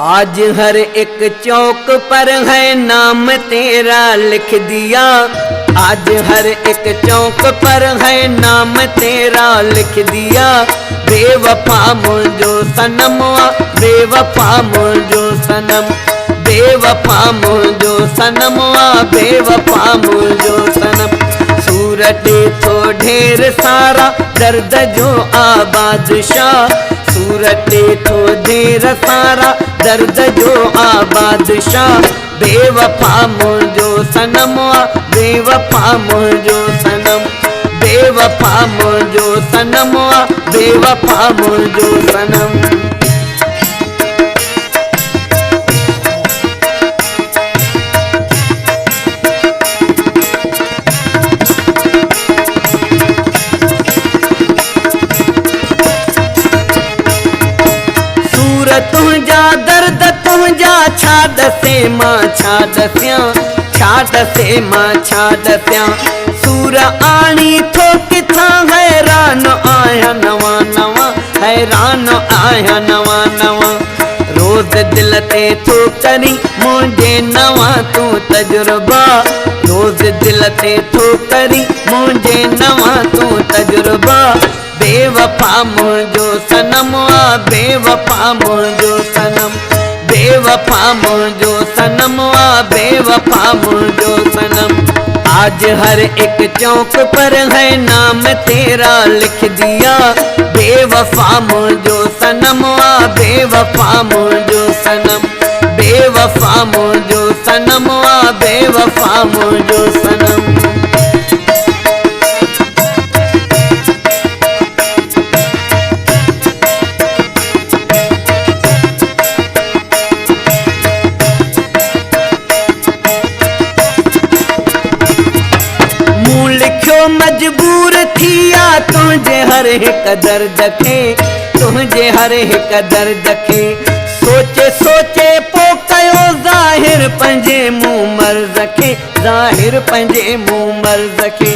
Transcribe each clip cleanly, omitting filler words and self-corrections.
आज हर एक चौक पर है नाम तेरा लिख दिया। आज हर एक चौक पर है नाम तेरा लिख दिया। बेवफा मुझो सनम बेवफा मुझो सनम, बेवफा मुझो सनम बेवफा मुझो सनम। सूरत थो ढेर सारा दर्द जो आबादशाह, सूरत थो ढेर सारा दर्द जो आबादशाह। बेवफा मुझो सनम बेवफा मुझो सनम, बेवफा मुझो सनम बेवफा मुझो सनम। तुझा दर्द तुझा छा दसे मां छा दस्यां, छा दसे मां छा दस्यां। सूर आणी थो किथां हैरान आया नवा नवा, हैरान आया नवा नवा। रोज दिल ते थो करी मुझे नवा तू तजुर्बा, रोज दिल ते थो करी मुझे नवा तू तजुर्बा। बेवफा मुझो सनम बेवफा मुझो सनम, बेवफा मुझो सनम बेवफा मुझो सनम। आज हर एक चौक पर है नाम तेरा लिख दिया। बेवफा मुझो सनम बेवफा मुझो सनम, बेवफा मुझो सनम बेवफा मुझो सनम। मजबूर थिया तुझे हर एक दर्द खे, तुझे हर एक दर्द खे। सोचे सोचे पो कयो ज़ाहिर पंजे मुंह मर्ज़ खे, ज़ाहिर पंजे मुंह मर्ज़ खे।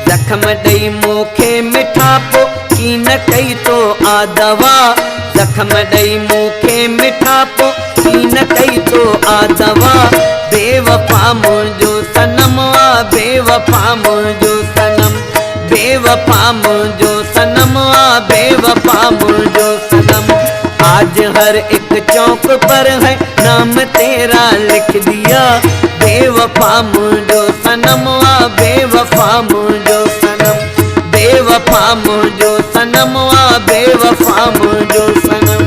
जख्म ॾेई मूंखे मिठा पो की न कई तो आदवा, जख्म ॾेई मूंखे मिठा पो की न कई तो आदवा। बेवफा मुझो सनम बेवफा मुझो सनम, बेवफा मुझो सनम बेवफा मुझो सनम। आज हर एक चौक पर है नाम तेरा लिख दिया। बेवफा मुझो सनम बेवफा मुझो सनम, बेवफा मुझो सनम बेवफा मुझो सनम।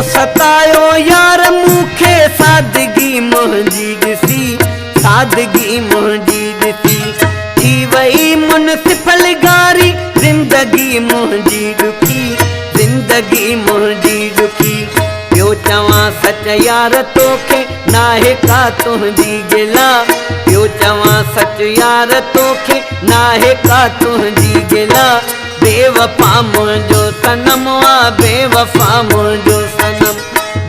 सतायो यार मूंखे सादगी मुंहिंजी ॾिसी, सादगी मुंहिंजी ॾिसी। थी वई मुनसिफल गारी ज़िंदगी मुंहिंजी ॾुखी, ज़िंदगी मुंहिंजी ॾुखी। ॿियो चवां सच यार तोखे नाहे का तुंहिंजी गिला, ॿियो चवां सच यार तोखे नाहे का तुंहिंजी गिला। बेवफा मुझो सनम बेवफा मुझो सनम,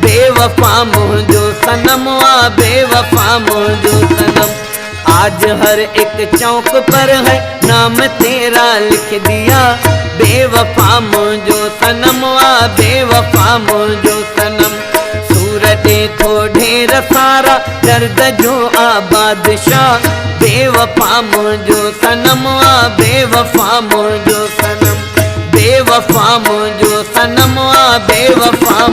बेवफा मुझो सनम बेवफा मुझो सनम। आज हर एक चौक पर है नाम तेरा लिख दिया। बेवफा मुझो सनम बेवफा मुझो सनम। सूरत थो ढेर सारा दर्द जो आबादशाह। बेवफा मुझो सनम बेवफा मुझो सनम, बेवफा मुझो सनम बेवफा